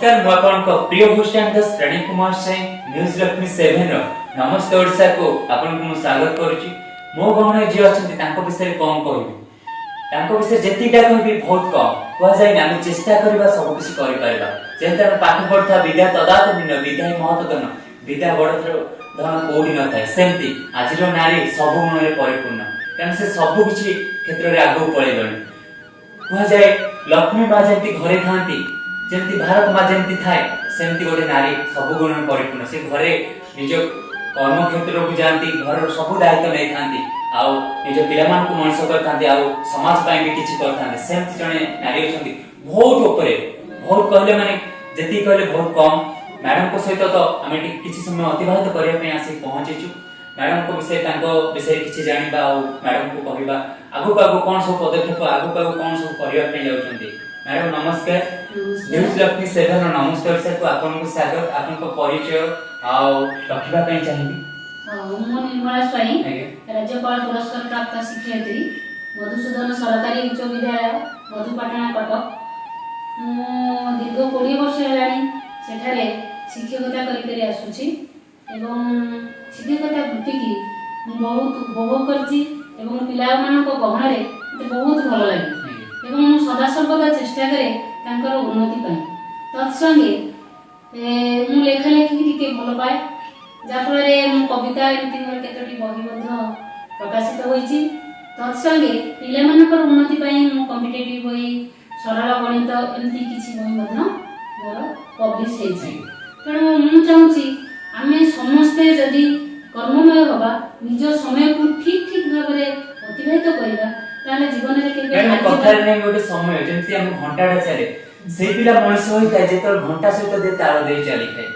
नमस्कार मु प्रिय होस्ट एंड द श्रेणी कुमार सिंह न्यूज लक्ष्मी 7 नमस्ते ओडिशा को आपन को स्वागत करूची। मो गहणे जे अछंती तांको विषय कम कहबी, तांको विषय जेतिटा कहबी बहुत कम कह जाय ना। हम चेष्टा करबा सब किछि करि परबा जेते हम पाठ पढ़ता विद्या तदात दिन विद्या महत्व धन विद्या बड़ धन कोडी न थाए सेमती आजिरो नारी सब गुण रे परिपूर्ण कारण से सब किछि क्षेत्र रे आगो पळेबनी कह जाय। लक्ष्मी मां जेंति घरे थांती जेंति भारत मां जेंति थाए सेमति गोटे नारी सब गुण परिपूर्ण से घरे निज कर्म क्षेत्र को जानती घर सब दायित्व नै थांती आ निज पिला मान को मनुष्य करथांती आ समाज पय भी किछि करथांती सेमति जने नारी अछंती बहुत ऊपर बहुत कहले माने जेति कहले बहुत कम। मैडम को सहित तो आमे किछि समय अतिबाहित करिया पे आसी पहुंचेछु। मैडम को विषय तांको विषय किछि जानिबा आ मैडम को कहिबा आगु आगु कोन सब पदक्षेप आगु आगु कोन सब करिया पे जाउछंती। मैडम नमस्कार न्यूज लक्ष्मी 7 नमस्कार सर को आपन को स्वागत। आपन को परिचय आ रखिबा पे चाहिबी। मो निर्मला स्वाई राज्यपाल पुरस्कार प्राप्त शिक्षयित्री मधुसूदन सरकारी उच्च विद्यालय मधुपाटना कटक। दीर्घ 20 वर्ष हेलानी सेठारे शिक्षकता करी आसुची एवं शिक्षकता वृत्ति की बहुत उपभोग करची एवं पिला मानक गहन रे मते बहुत भल लागे एवं सदा सर्वदा चेष्टा करे तांकर उन्नति पाई। तत्संगे मु लेखा लेखि टिके भल पाए जाफल मो कविता एमती मोर केतोटी बही मध्य प्रकाशित होईची। तत्संगे पिला मानकर उन्नति पाई मु कॉम्पिटिटिव होई सरल गणित एमती किछि बही मध्य मोर पब्लिश हेछि। तेणु मु चाहूची आमे समस्ते जदि कर्ममय होबा निज समय को ठीक ठीक भाव रे अतिबाहित करिबा ताले जीवन रे केबे कथा नै गोटे समय जेंति हम घंटाडा चले से पिला मनुष्य होई थाए जेतर घंटा सहित दे ताळ दे चली थाए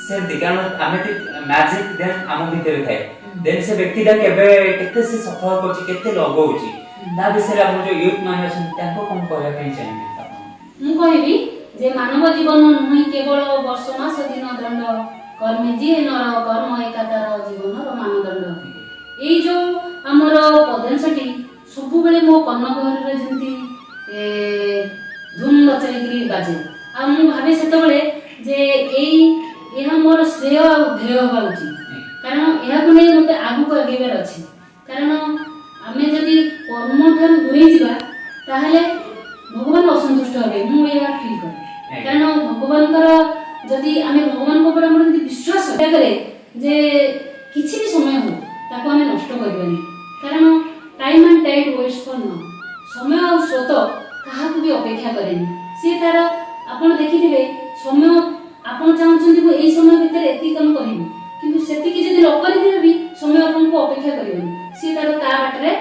सेमति कारण आमे ते मैजिक देन आम भीतर थाए देन से व्यक्तिटा केबे केते से सफल करछि केते लगौछि ना विषय हम जो यूथ माने छन ताको कोन कहया पई चाहिबे। मु कहबी जे मानव जीवन नुई केवल वर्ष मास दिन दंड कर्मे जी नर कर्म एकातार जीवन रो मानदंड। एई जो हमर पदेंसटी सबु बेले मो कर्णगहर रे जंती धूम बचाई बाजे आ मु भाबे सेते बेले जे एई एहा मोर श्रेय आ ध्येय होबा उचित कारण एहा को नै मते आगु को आगेबार अछि। कारण आमे जदि कर्म थार दूरे जिबा ताहले भगवान असंतुष्ट होबे मु एहा फील करे। कारण भगवान जदि आमे भगवान को हमर जदि विश्वास करे जे किछि भी समय हो ताको आमे नष्ट करबेनी कारण time and tide waste for no समय और स्रोत कहा भी अपेक्षा करेनी से तार आपण देखिथिबे समय आपण चाहउछन्ती को एई समय भीतर एती काम करिबो किंतु सेति कि जदि न करिथिबे भी समय आपण को अपेक्षा करिबोनी से तार ता बाटरे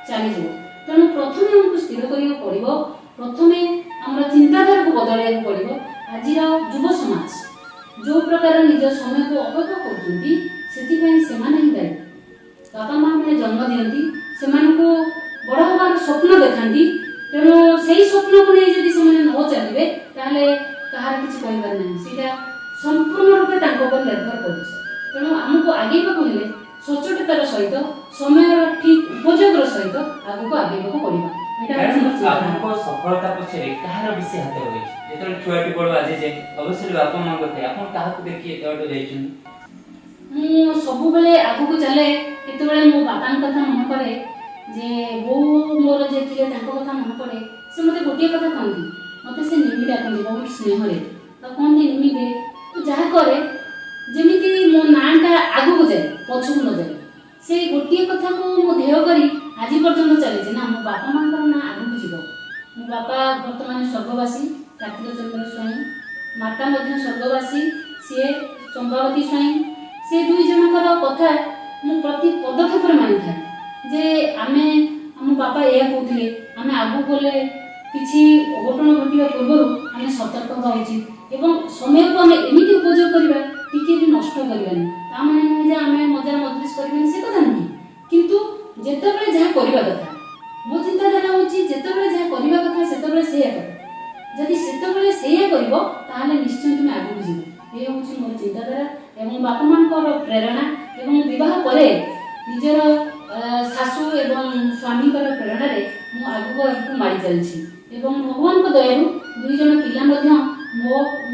चली जबो। तेणु प्रथमे हमको स्थिर करियो पड़िबो प्रथमे हमर चिंताधारा को बदलाइयो पड़िबो। आजिर युव समाज जो प्रकार निज समय को अपव्यय करछन्ती सेति पई सेमाने ही दायी। बापा मां माने जन्म दियंती सेमान को बड़ होबार स्वप्न देखांती तेणु सेही स्वप्न को नै जदि सेमाने न चलिबे ताले कहार किछि कहिबार नै सेटा संपूर्ण रूपे तांको पर निर्भर करछ। तेणु हमको आगे को हेले सचोटतार सहित समयर ठीक उपयोगर सहित आगु को आगे को पड़िबा। एटा आपको सफलता पछे कहार विषय हाते होई जेतल छुआटी पड़ो आज जे अवश्य बापा मां कथे आपन काहा को देखि एतडो जाइछन। मु सबु बेले आगु को चले केते बेले मो बापान कथा मन पड़े जे बो मोर जे थिले तांको कथा मन पड़े से मते गोटिए कथा कहंती मते से निमि डाकंती बहुत स्नेह रे त कहंती निमि बे तू जहा करे जेमिति मो नाटा आगु को जाय पछु को न जाय से गोटिए कथा को मो ध्येय करी आज पर्यंत चली जे ना मो बापा मान कर ना आगु को जीवो। मो बापा वर्तमान स्वर्गवासी कार्तिक चंद्र स्वाई माता मध्य स्वर्गवासी से चंपावती स्वाई से दुई जनकर कथा मु प्रति पदक्षेप मानि था जे आमे हम बापा ए कहथिले आमे आगु बोले किछि अघटन घटिबा पूर्व आमे सतर्क होबा उचित एवं समय को आमे एमिति उपयोग करबा टिके भी नष्ट करबानी ता माने नै जे आमे मजा मजलिस करबानी से कथा नै किंतु जेते बेले जहा करबा कथा मो चिंताधारा होची जेते बेले जहा करबा कथा सेते बेले सेया कर जदि सेते बेले सेया करबो ताहाले निश्चय तुम आगु जीवो। ए होची मोर चिंताधारा एवं बापा मानकर प्रेरणा एवं विवाह परे निजर शाशु एवं स्वामी प्रेरणा रे मु आगु को मारी चलछि एवं भगवान को दयालु दुई जन पिला मध्य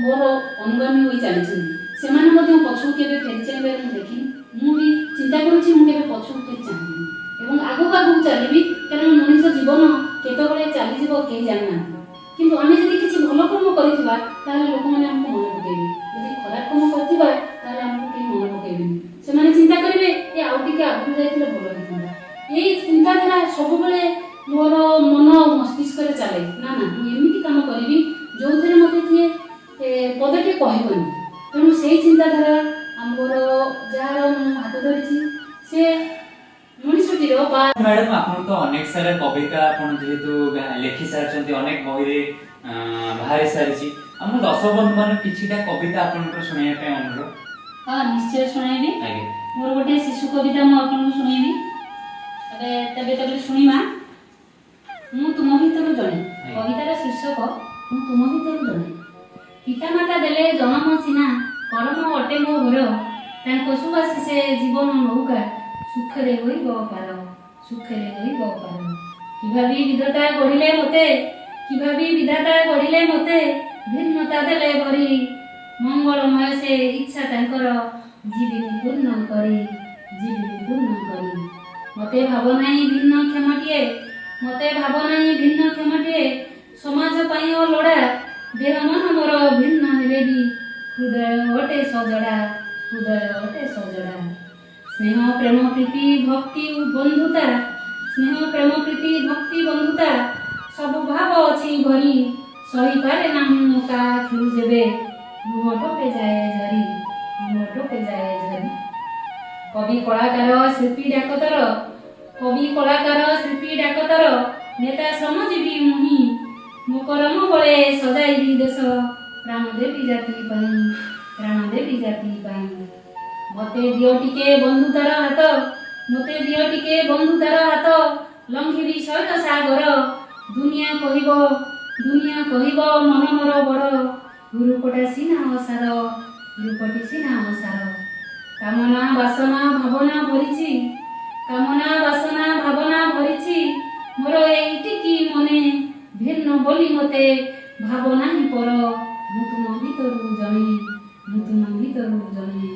ମୋର ଅନୁଗାମୀ ହୋଇ ଚାଲିଛନ୍ତି। ସେମାନେ ମଧ୍ୟ ପଛକୁ କେବେ ଫେରି ଚାହିଁବାର ମୁଁ ଦେଖିନି। ମୁଁ ବି ଚିନ୍ତା କରୁଛି ମୁଁ କେବେ ପଛକୁ ଫେରି ଚାହିଁବିନି ଏବଂ ଆଗକୁ ଆଗକୁ ଚାଲିବି, କାରଣ ମଣିଷ ଜୀବନ କେତେବେଳେ ଚାଲିଯିବ କେହି ଜାଣିନାହାନ୍ତି। କିନ୍ତୁ ଆମେ ଯଦି କିଛି ଭଲ କର୍ମ କରିଥିବା ତାହେଲେ ଲୋକମାନେ ଆମକୁ ମନେ ପକାଇବେ, ଯଦି ଖରାପ କର୍ମ କରିଥିବା ତାହେଲେ ଆମକୁ କେହି ମନେ ପକାଇବେନି। ସେମାନେ ଚିନ୍ତା କରିବେ ଏ ଆଉ ଟିକେ ଆଗକୁ ଯାଇଥିଲେ ଭଲ ହେଇଥାନ୍ତା। ଏଇ ଚିନ୍ତାଧାରା ସବୁବେଳେ ମୋର ମନ ମସ୍ତିଷ୍କରେ ଚାଲେ। ନା ନା, ମୁଁ ଏମିତି କାମ କରିବି ଯେଉଁଥିରେ ମୋତେ କିଏ ପଦଟେ କହିବନି। ତେଣୁ ସେଇ ଚିନ୍ତାଧାରା ଆମର ଯାହାର ମୁଁ ହାତ ଧରିଛି ସେ ମଣିଷଟିର ବା ମ୍ୟାଡାମ ଆପଣ ତ ଅନେକ ସାରା କବିତା ଆପଣ ଯେହେତୁ ଲେଖି ସାରିଛନ୍ତି, ଅନେକ ବହିରେ ବାହାରି ସାରିଛି। ଆମ ଦର୍ଶକ ବନ୍ଧୁ ମାନେ କିଛିଟା କବିତା ଆପଣଙ୍କର ଶୁଣାଇବା ପାଇଁ ଅନୁରୋଧ। ହଁ, ନିଶ୍ଚୟ ଶୁଣାଇବି। ଆଜ୍ଞା। ମୋର ଗୋଟେ ଶିଶୁ କବିତା ମୁଁ ଆପଣଙ୍କୁ ଶୁଣାଇବି। ତେବେ ଶୁଣିମା। ମୁଁ ତୁମ ଭିତରୁ ଜଣେ। କବିତାର ଶୀର୍ଷକ ମୁଁ ତୁମ ଭିତରୁ ଜଣେ। ପିତାମାତା ଦେଲେ ଜନମ ସିନା, କର୍ମ ଅଟେ ମୋ ଘର। ତାଙ୍କ ସୁବାସିସେ ଜୀବନ ନୌକା, ସୁଖରେ ହୋଇବ ପାର, ସୁଖରେ ହୋଇବ ପାର। କି ଭାବି ବିଧାତା ଗଢ଼ିଲେ ମୋତେ, କି ଭାବି ବିଧାତା ଗଢ଼ିଲେ ମୋତେ, ଭିନ୍ନତା ଦେଲେ ଭରି। ମଙ୍ଗଳମୟ ସେ ଇଚ୍ଛା ତାଙ୍କର, ଜୀବିନି ପୂର୍ଣ୍ଣ କରି, ଜୀବିନି ପୂର୍ଣ୍ଣ କରି। ମୋତେ ଭାବ ନାହିଁ ଭିନ୍ନ କ୍ଷମଟିଏ, ମୋତେ ଭାବ ନାହିଁ ଭିନ୍ନ କ୍ଷମଟିଏ। ସମାଜ ପାଇଁ ଲୋଡ଼ା, ଦେହ ମନ ମୋର ଭିନ୍ନ ହେଲେ ବି, ହୃଦୟ ଅଟେ ସଜଡ଼ା, ହୃଦୟ ଅଟେ ସଜଡ଼ା। ସ୍ନେହ ପ୍ରେମ ପ୍ରୀତି ଭକ୍ତି ବନ୍ଧୁତା, ସ୍ନେହ ପ୍ରେମ ପ୍ରୀତି ଭକ୍ତି ବନ୍ଧୁତା, ସବୁ ଭାବ ଅଛି ଭରି। ସହିପାରେ ନା ମୁଁ କାହା ଆଖିରୁ ଯେବେ, ଲୁହ ଟୋପେ ଯାଏ ଝରି, ଲୁହ ଟୋପେ ଯାଏ ଝରି। କବି କଳାକାର ଶିଳ୍ପୀ ଡାକତର, କବି କଳାକାର ଶିଳ୍ପୀ ଡାକତର, ନେତା ଶ୍ରମଜୀବୀ ମୁହିଁ। ମୋ କରମ ବଳେ ସଜାଇବି ଦେଶ, ପ୍ରାଣ ଦେବି ଜାତି ପାଇଁ, ପ୍ରାଣ ଦେବି ଜାତି ପାଇଁ। ମୋତେ ଦିଅ ଟିକେ ବନ୍ଧୁତାର ହାତ, ମୋତେ ଦିଅ ଟିକେ ବନ୍ଧୁତାର ହାତ, ଲଙ୍ଘିବି ଶୈଳ ସାଗର। ଦୁନିଆ କହିବ, ଦୁନିଆ କହିବ ମନ ମୋର ବଡ଼, ରୂପଟା ସିନା ଅସାର, ରୂପଟି ସିନା ଅସାର। କାମନା ବାସନା ଭାବନା ଭରିଛି, କାମନା ବାସନା ଭାବନା ଭରିଛି। ମୋର ଏଇଟିକି ମନେ, ଭିନ୍ନ ବୋଲି ମୋତେ ଭାବ ନାହିଁ ପର। ମୁଁ ତୁମ ଭିତରୁ ଜଣେ, ମୁଁ ତୁମ ଭିତରୁ ଜଣେ,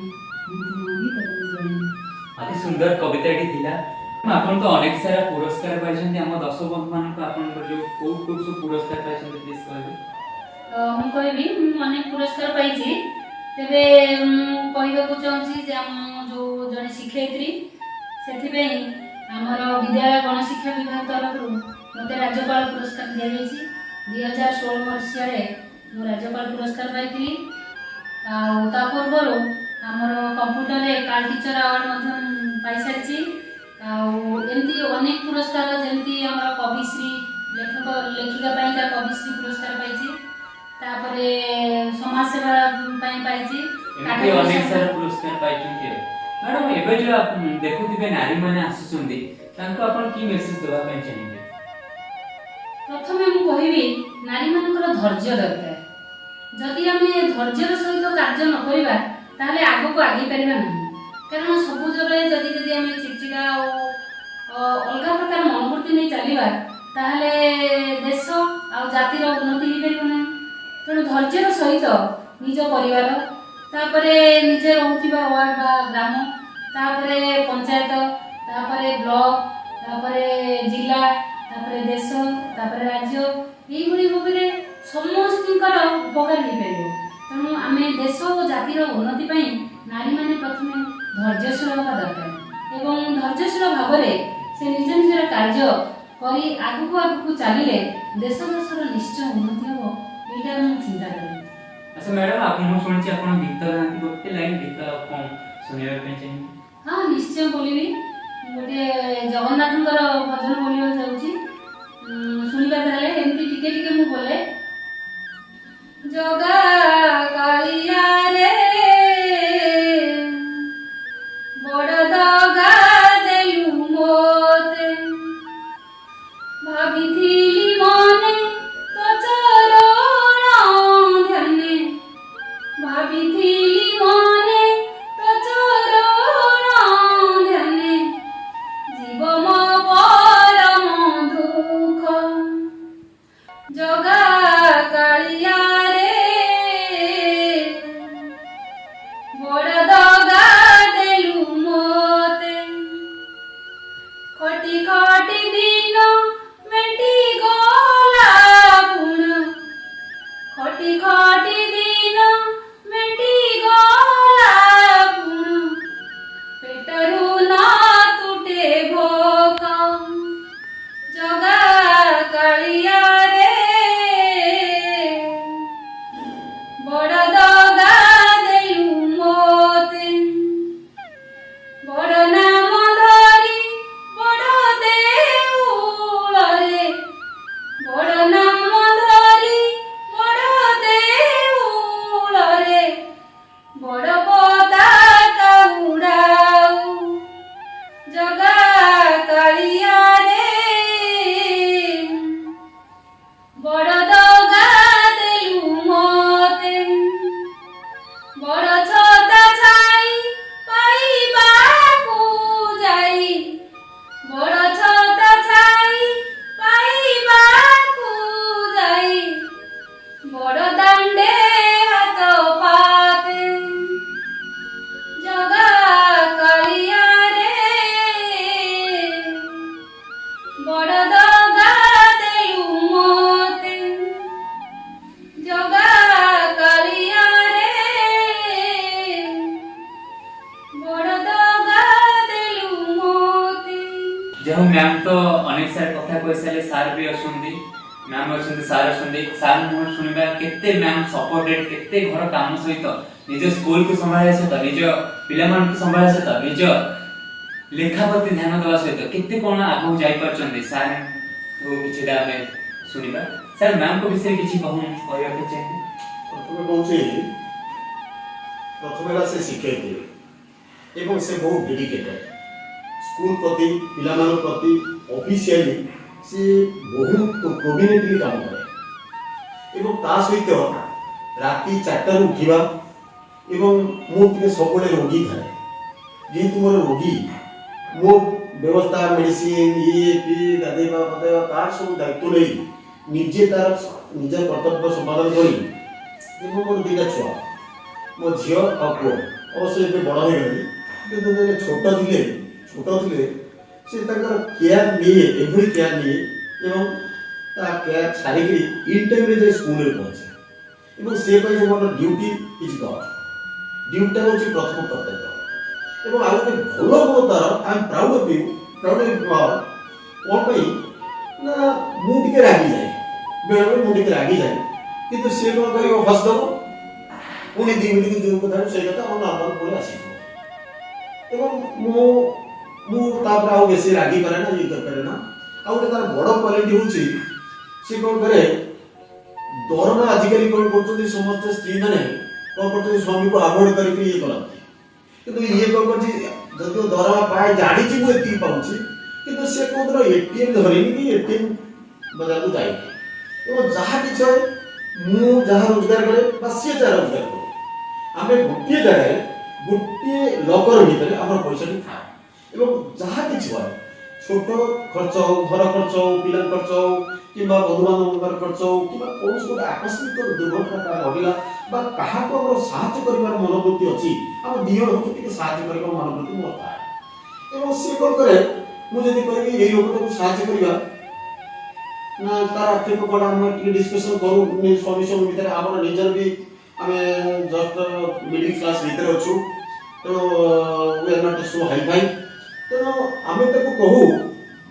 ମୁଁ ତୁମ ଭିତରୁ ଜଣେ। ଅତି ସୁନ୍ଦର କବିତାଟି ଥିଲା। ଆପଣ ତ ଅନେକ ସାରା ପୁରସ୍କାର ପାଇଛନ୍ତି। ଆମ ଦର୍ଶକ ବନ୍ଧୁ ମାନଙ୍କୁ ଆପଣଙ୍କର ଯୋଉ କୋଉ ସବୁ ପୁରସ୍କାର ପାଇଛନ୍ତି ପ୍ଲିଜ କହିବେ। ମୁଁ କହିବି ମୁଁ ଅନେକ ପୁରସ୍କାର ପାଇଛି। ତେବେ ମୁଁ କହିବାକୁ ଚାହୁଁଛି ଯେ ଆମ ଯୋଉ ଜଣେ ଶିକ୍ଷୟିତ୍ରୀ, ସେଥିପାଇଁ ଆମର ବିଦ୍ୟାଳୟ ଗଣଶିକ୍ଷା ବିଭାଗ ତରଫରୁ ମୋତେ ରାଜ୍ୟପାଳ ପୁରସ୍କାର ଦିଆଯାଇଛି। 2016 ମସିହାରେ ମୁଁ ରାଜ୍ୟପାଳ ପୁରସ୍କାର ପାଇଥିଲି। ଆଉ ତା ପୂର୍ବରୁ ଆମର କମ୍ପ୍ୟୁଟରରେ କାର୍ଡ ଟିଚର ଆୱାର୍ଡ ମଧ୍ୟ ପାଇସାରିଛି। ଆଉ ଏମିତି ଅନେକ ପୁରସ୍କାର, ଯେମିତି ଆମର କବିଶ୍ରୀ ଲେଖିକା ପାଇଁକା କବିଶ୍ରୀ ପୁରସ୍କାର ପାଇଛି। ତାପରେ ସମାଜ ସେବା ପାଇଁ ପାଇଛି। ଏମିତି ଅନେକ ସାରା ପୁରସ୍କାର ପାଇଛନ୍ତି। ମ୍ୟାଡାମ ଏବେ ଯୋଉ ଦେଖୁଥିବେ ନାରୀ ମାନେ ଆସୁଛନ୍ତି, ତାଙ୍କୁ ଆପଣ କି ମେସେଜ ଦେବା ପାଇଁ ଚାହିଁବେ? ପ୍ରଥମେ ମୁଁ କହିବି ନାରୀମାନଙ୍କର ଧୈର୍ଯ୍ୟ ଦରକାର। ଯଦି ଆମେ ଧୈର୍ଯ୍ୟର ସହିତ କାର୍ଯ୍ୟ ନ କରିବା ତାହେଲେ ଆଗକୁ ଆଗେଇ ପାରିବା ନାହିଁ। କାରଣ ସବୁବେଳେ ଯଦି ଆମେ ଚିଡ଼ଚିଡ଼ା ଓ ଅଲଗା ପ୍ରକାର ମନୋବୃତ୍ତି ନେଇ ଚାଲିବା ତାହେଲେ ଦେଶ ଆଉ ଜାତିର ଉନ୍ନତି ହେଇପାରିବ ନାହିଁ। ତେଣୁ ଧୈର୍ଯ୍ୟର ସହିତ ନିଜ ପରିବାର, ତାପରେ ନିଜେ ରହୁଥିବା ୱାର୍ଡ ବା ଗ୍ରାମ, ତାପରେ ପଞ୍ଚାୟତ, ତାପରେ ବ୍ଲକ, ତାପରେ ଜିଲ୍ଲା, ତାପରେ ଦେଶ, ତାପରେ ରାଜ୍ୟ, ଏଇଭଳି ଭାବରେ ସମସ୍ତଙ୍କର ଉପକାର ହେଇପାରିବ। ତେଣୁ ଆମେ ଦେଶ ଓ ଜାତିର ଉନ୍ନତି ପାଇଁ ନାରୀମାନେ ପ୍ରଥମେ ଧୈର୍ଯ୍ୟଶୀଳ ହେବା ଦରକାର ଏବଂ ଧୈର୍ଯ୍ୟଶୀଳ ଭାବରେ ସେ ନିଜ ନିଜର କାର୍ଯ୍ୟ କରି ଆଗକୁ ଆଗକୁ ଚାଲିଲେ ଦେଶର ନିଶ୍ଚୟ ଉନ୍ନତି ହେବ। ଏଇଟା ମୁଁ ଚିନ୍ତା କରେ। ଆଚ୍ଛା ମ୍ୟାଡାମ, ମୁଁ ଶୁଣିଛି ଆପଣ ଗୀତ ଗାଆନ୍ତି। ଗୋଟେ ଲାଇନ ଗୀତ କଣ ଶୁଣିବା ପାଇଁ ଚାହିଁବେ? ହଁ, ନିଶ୍ଚୟ ବୋଲିବି। ଗୋଟେ ଜଗନ୍ନାଥଙ୍କର ଭଜନ ବୋଲିବାକୁ ଯାଉଛି, ଶୁଣିବା। ତାହେଲେ ଏମିତି ଟିକେ ଟିକେ ମୁଁ ବୋଲେ। ଜଗା କାଳିଆ ରେ ବଡ଼ ଦଗା ଦେଲୁ ମୋତେ, ଭାବିଥିଲି ମନେ ତୋ ଚରଣ ଧ୍ୟାନେ, ଭାବିଥିଲି ମନେ ତୋ ଚରଣ ଧ୍ୟାନେ, ଜୀବ ମୋ ପର खटी खटी दिन मेटी गला पुण खटी खटी दिन मेटी गला पुण पेटरू ना तुटे भोक जगा कालिया रे बड़ दगा देलु मोते बड़ नाम धरी बड़ देउल रे बड़ नाम धरी बड़ देउल रे बड़ पताका उड़ाऊ जगा कालिया रे बड़ दगा देलु मोते बड़ छता छाई पाइबाकू जाई बड़ छता छाई पाइबाकू जाई बड़ दांडे हाथ पाते जगा कालिया रे बड़ दगा देलु मोते जगा कालिया रे बड़ दगा देलु मोते। जो मैम तो अनेक सारे कथा कहि सारे सार भी अछंदी मैम अछंदी सार अछंदी सार मोर सुनिबा केते मैम सपोर्टेड केते घर काम सहित निज स्कूल को संभाळे सहित निज पिलामान को संभाळे सहित निज लेखा प्रति ध्यान देवा सहित केते कोन आगु जाई परचंदी सार तो किछिटा हमें सुनिबा सर मैम को विषय किछि कहूं कहया के चाहिए प्रथमे कहूछि प्रथमे से शिक्षक एवं से बहुत डेडिकेटेड स्कूल प्रति पिलामान प्रति ऑफिशियली से बहुत कोऑर्डिनेटली काम करे एवं ता सहित राति 4टा उठिबा एवं मो टिके सबले रोगी थाए जेहेतु मोर रोगी मो व्यवस्था मेडिसिन ये पी गाधेबा पदेबा तार सब दायित्व नहीं निजे तार निज कर्तव्य संपादन करी एवं मोर दुईटा छुआ मो झियो और पुओ अवश्य ଏବେ ବଡ଼ ହେଇଗଲେଣି କିନ୍ତୁ ଯେବେ ଛୋଟ ଥିଲେ ସେ ତାଙ୍କର କେୟାର ନିଏ ଏଭଳି କେୟାର ନିଏ ଏବଂ ତା କେୟାର ଛାଡ଼ିକି ଇନ୍ ଟାଇମ୍ରେ ଯାଇ ସ୍କୁଲରେ ପହଞ୍ଚେ ଏବଂ ସେ କହେ ମୋର ଡ୍ୟୁଟି ଇଜ୍ ଗଡ୍ ଡ୍ୟୁଟିଟା ହେଉଛି ପ୍ରଥମ କର୍ତ୍ତବ୍ୟ ଏବଂ ଆଉ ଗୋଟେ ଭଲ ଗୁଣ ତାର I am proud of you କ'ଣ ପାଇଁ ନା ମୁଁ ଟିକେ ରାଗିଯାଏ ବେଳେବେଳେ ମୁଁ ଟିକେ ରାଗିଯାଏ କିନ୍ତୁ ସେ କ'ଣ କରିବ ହସିଦେବ ପୁଣି 2 ମିନିଟ୍ ଯୋଉ କଥା ସେଇ କଥା ଆମ ନର୍ମାଲ ପୁଣି ଆସିଯିବ ଏବଂ ମୁଁ ତାପରେ ଆଉ ବେଶୀ ରାଗି ପାରେ ନା ଇଏ କରିପାରେ ନା ଆଉ ଗୋଟେ ତାର ବଡ଼ କ୍ୱାଲିଟି ହେଉଛି ସେ କ'ଣ କରେ ଦରମା ଆଜିକାଲି କ'ଣ କରୁଛନ୍ତି ସମସ୍ତେ ସ୍ତ୍ରୀମାନେ କ'ଣ କରୁଛନ୍ତି ସ୍ୱାମୀକୁ ଆଭଏଡ୍ କରିକି ଇଏ କରନ୍ତି କିନ୍ତୁ ଇଏ କ'ଣ କରୁଛି ଯଦି ଦରମା ପାଏ ଜାଣିଛି ମୁଁ ଏତିକି ପାଉଛି କିନ୍ତୁ ସେ କୋଉଦିନ ଏଟିଏମ୍ ଧରିନି କି ଏଟିଏମ୍ ବଜାରକୁ ଯାଇନି ଏବଂ ଯାହା କିଛି ହୁଏ ମୁଁ ଯାହା ରୋଜଗାର କରେ ବା ସିଏ ଯାହା ରୋଜଗାର କରେ ଆମେ ଗୋଟିଏ ଜାଗାରେ ଗୋଟିଏ ଲକର ଭିତରେ ଆମର ପଇସାଟି ଥାଏ ଏବଂ ଯାହା କିଛି ହୁଏ ଛୋଟ ଖର୍ଚ୍ଚ ହଉ ଘର ଖର୍ଚ୍ଚ ହଉ ପିଲା ଖର୍ଚ୍ଚ ହଉ କିମ୍ବା ବନ୍ଧୁବାନ୍ଧବଙ୍କର ଖର୍ଚ୍ଚ ହଉ କିମ୍ବା କୌଣସି ଗୋଟେ ଆକସ୍ମିକ ଦୁର୍ଘଟଣା କାହାର ଘଟିଲା ବା କାହାକୁ ଆମର ସାହାଯ୍ୟ କରିବାର ମନୋବୃତ୍ତି ଅଛି ଆମ ଦି ଜଣ ହଉଛି ଟିକେ ସାହାଯ୍ୟ କରିବାର ମନୋବୃତ୍ତି ମୋର ଥାଏ ଏବଂ ସେ କ'ଣ କରେ ମୁଁ ଯଦି କହିବି ଏଇ ଲୋକଟାକୁ ସାହାଯ୍ୟ କରିବା ନା ତାର ଆର୍ଥିକ କ'ଣ ଆମେ ଟିକେ ଡିସ୍କସନ୍ କରୁ ସ୍ୱାମୀ ସ୍ୱାମୀ ଭିତରେ ଆମର ନିଜର ବି ଆମେ ଜଷ୍ଟ ମିଡିଲ୍ କ୍ଲାସ୍ ଭିତରେ ଅଛୁ ତେଣୁ we are not so hi fi ତେଣୁ ଆମେ ତାକୁ କହୁ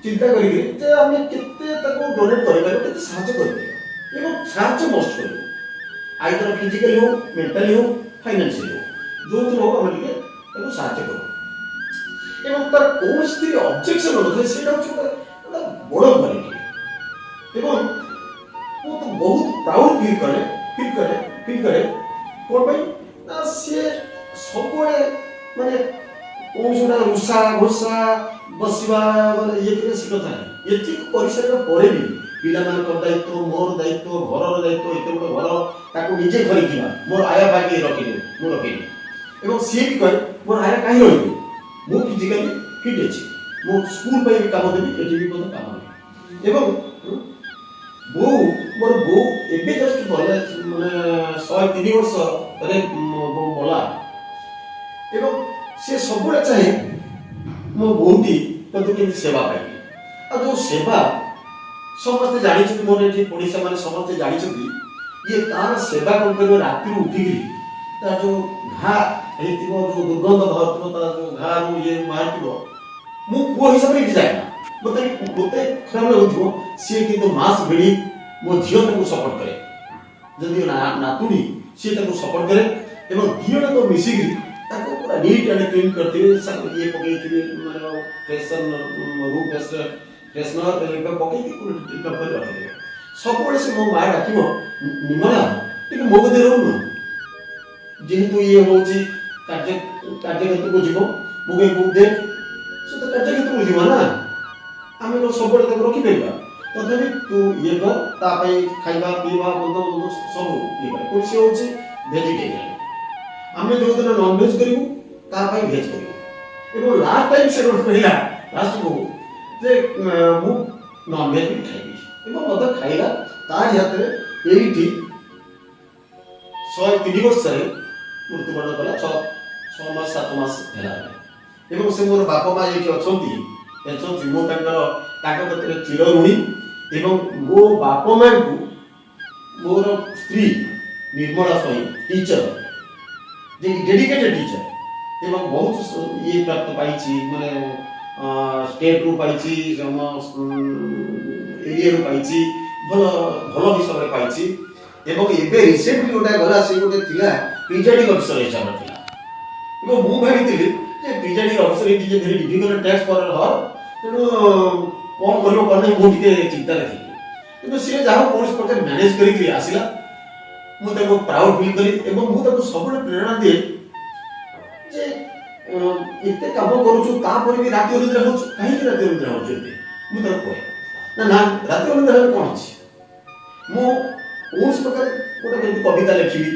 ଚିନ୍ତା କରିକି ଯେ ଆମେ କେତେ ତାକୁ ଡୋନେଟ୍ କରିପାରିବା କେତେ ସାହାଯ୍ୟ କରିପାରିବା ଏବଂ ସାହାଯ୍ୟ ମଷ୍ଟ କରିବୁ ଆଇଦର ଫିଜିକାଲି ହଉ ମେଣ୍ଟାଲି ହଉ ଫାଇନାନ୍ସିଆଲି ହଉ ଯେଉଁଥିରେ ହଉ ଆମେ ଟିକେ ତାକୁ ସାହାଯ୍ୟ କରୁ ଏବଂ ତାର କୌଣସି ଅବଜେକ୍ସନ୍ ନଥାଏ ସେଇଟା ହେଉଛି ଗୋଟେ ବଡ଼ କ୍ୱାଲିଟି ଏବଂ ମୁଁ ତ ବହୁତ ପ୍ରାଉଡ୍ ଫିଲ୍ କରେ କ'ଣ ପାଇଁ ନା ସିଏ ସବୁବେଳେ ମାନେ କୌଣସି ଗୋଟେ ରୁଷା ଘୋଷା ବସିବା ଇଏ କରିବା ସେ କଥା ନାହିଁ ଏତିକି କରିସାରିବା ପରେ ବି ପିଲାମାନଙ୍କର ଦାୟିତ୍ୱ ମୋର ଦାୟିତ୍ୱ ଘରର ଦାୟିତ୍ୱ ଏତେ ବଡ଼ ଘର ତାକୁ ନିଜେ ଧରିଯିବା ମୋର ଆୟା ଭାଗି ରଖିନି ମୁଁ ରଖିନି ଏବଂ ସିଏ ବି କହେ ମୋର ଆୟା କାହିଁ ରହିବି ମୁଁ ଫିଜିକାଲି ଫିଟ୍ ଅଛି ମୁଁ ସ୍କୁଲ ପାଇଁ ବି କାମ ଦେବି ଏଠି ବି ମଧ୍ୟ କାମ ଦେବି ଏବଂ ମୋର ବୋଉ ଏବେ ଜଷ୍ଟ ଗଲେ ମାନେ 103 ବର୍ଷରେ ବୋଉ ଗଲା ଏବଂ ସେ ସବୁବେଳେ ଚାହେଁ ମୋ ବୋଉଟି ତାକୁ କେମିତି ସେବା ପାଇବି ଆଉ ଯେଉଁ ସେବା ସମସ୍ତେ ଜାଣିଛନ୍ତି, ମୋର ଏଠି ପଡ଼ିଶା ମାନେ ସମସ୍ତେ ଜାଣିଛନ୍ତି ଇଏ ତାର ସେବା କ'ଣ କରିବ, ରାତିରୁ ଉଠିକିରି ତାର ଯେଉଁ ଘା ହେଇଥିବ, ଯେଉଁ ଦୁର୍ଗନ୍ଧ ବାହାରୁଥିବ, ତାର ଯେଉଁ ଘାରୁ ଇଏ ବାହାରିଥିବ, ମୁଁ ପୁଅ ହିସାବରେ ଏଠି ଯାଏ ନା, ମୋତେ ଖରାପ ଲାଗୁଥିବ, ସିଏ କିନ୍ତୁ ମାସ୍କ ଭିଡ଼ି ମୋ ଝିଅ ତାକୁ ସପୋର୍ଟ କରେ, ଯଦି ନାତୁଣୀ ସିଏ ତାକୁ ସପୋର୍ଟ କରେ ଏବଂ ଦି ଜଣ ମିଶିକିରି ତାକୁ ପୁରା ନିଟ୍ ଆଣ୍ଡ କ୍ଲିନ୍ କରିଥିବେ, ଇଏ ପକେଇଥିବେ ମାନେ ରୁମ୍ ଫ୍ରେଶନର ପକେଇକି ଟ୍ରିଟମେଣ୍ଟ କରି ରଖିଦେବେ। ସବୁବେଳେ ସେ ମୋ ମା ଡାକିବ, ନିର୍ମଳା ଟିକେ ମୋ କତିରେ ରହୁନୁ, ଯେହେତୁ ଇଏ ହେଉଛି କାର୍ଯ୍ୟକ୍ଷେତ୍ରକୁ ଯିବ, ମୁଁ କହିବୁ ଦେଖ ସେ ତ କାର୍ଯ୍ୟକ୍ଷେତ୍ରକୁ ଯିବ ନା, ଆମେ ତ ସବୁବେଳେ ତାକୁ ରଖିପାରିବା, ତଥାପି ତୁ ଇଏ କର, ତା ପାଇଁ ଖାଇବା ପିଇବା ବନ୍ଦ ସବୁ ଇଏ କର। ସେ ହେଉଛି ଭେଜିଟେରିଆନ, ଆମେ ଯେଉଁଦିନ ନନଭେଜ କରିବୁ ତା ପାଇଁ ଭେଜ କରିବୁ। ଏବଂ ଲାଷ୍ଟ ଟାଇମ୍ ସେ ଗୋଟେ କହିଲା ଲାଷ୍ଟକୁ ଯେ ମୁଁ ନନଭେଜ ବି ଖାଇବି ଏବଂ ମୋତେ ଖାଇଲା। ତାରି ହାତରେ ଏଇଠି 103 ବର୍ଷରେ ମୃତ୍ୟୁବରଣ କଲା, 6 ମାସ 7 ମାସ ହେଲା ଏବଂ ସେ ମୋର ବାପା ମା ଏଇଠି ଅଛନ୍ତି, ମୁଁ ତାଙ୍କ କତିରେ ଚିର ଋଣୀ ଏବଂ ମୋ ବାପା ମାଙ୍କୁ ମୋର ସ୍ତ୍ରୀ ନିର୍ମଳା ସ୍ୱାଇଁ ଟିଚର, ଯେ ଡେଡିକେଟେଡ୍ ଟିଚର ଏବଂ ବହୁତ ଇଏ ପ୍ରାପ୍ତ ପାଇଛି, ମାନେ ଷ୍ଟେଟ୍ରୁ ପାଇଛି, ଏରିଆରୁ ପାଇଛି, ଭଲ ଭଲ ହିସାବରେ ପାଇଛି। ଏବଂ ଏବେ ରିସେଣ୍ଟଲି ଗୋଟେ ଗଲା, ସେ ଗୋଟେ ଥିଲା ପ୍ରିଜାଇଡିଂ ଅଫିସର ହିସାବରେ ଥିଲା ଏବଂ ମୁଁ ଭାବିଥିଲି ଯେ presiding officer it is a very difficult task for her, ତେଣୁ କ'ଣ କରିବ କ'ଣ ନାହିଁ ମୁଁ ଟିକେ ଚିନ୍ତାରେ ଥିଲି, କିନ୍ତୁ ସିଏ ଯାହା କୌଣସି ପ୍ରକାର ମ୍ୟାନେଜ କରିକି ଆସିଲା। ମୁଁ ତାକୁ ପ୍ରାଉଡ ଫିଲ୍ କଲି ଏବଂ ମୁଁ ତାକୁ ସବୁବେଳେ ପ୍ରେରଣା ଦିଏ ଯେ ଏତେ କାମ କରୁଛୁ ତାପରେ ବି ରାତି ଅନିଦ୍ରା ହେଉଛୁ, କାହିଁକି ରାତି ଅନିଦ୍ରା ହେଉଛୁ ଏତେ? ମୁଁ ତାକୁ କହେ ନା ରାତି ଅନିଦ୍ରା ହେଲେ କ'ଣ ଅଛି, ମୁଁ କୌଣସି ପ୍ରକାର ଗୋଟେ କେମିତି କବିତା ଲେଖିବି